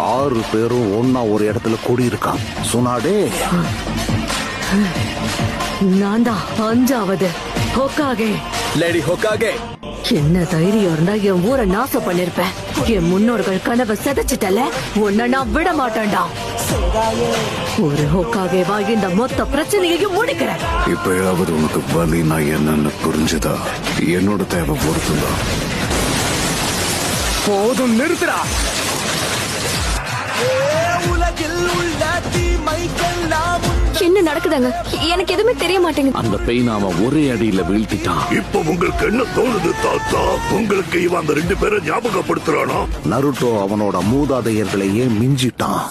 6 பேரும் ஒன்னா ஒரு இடத்துல கூடியிருக்கான். சுனாடே, நான் தான் 5வது ஹோக்காகே. லேடி ஹோக்காகே, என்ன தைரியம் இருந்தா என் ஊரை நாசம் பண்ணிருப்பேன். என் முன்னோர்கள் கனவை செதைச்சிட்டல, உன்னை நான் விட மாட்டேன்டா. ஒரு ஹோக்காகேவா இந்த மொத்த பிரச்சனையையும் முடிக்கிறேன். இப்பயாவது உனக்கு வலி நான் என்னன்னு புரிஞ்சுதா? என்னோட தேவை பொறுத்துதான். போதும், நிறுத்துடா. என்ன நடக்குதாங்க? எனக்கு எதுவுமே தெரிய மாட்டேங்குது. அந்த பெயின் அவன் ஒரே அடியில வீழ்த்திட்டான். இப்போ உங்களுக்கு என்ன தோணுது தாத்தா? உங்களுக்கு இவன் அந்த 2 பேரை ஞாபகப்படுத்துறானா? நருட்டோ அவனோட மூதாதையர்களையே மிஞ்சிட்டான்.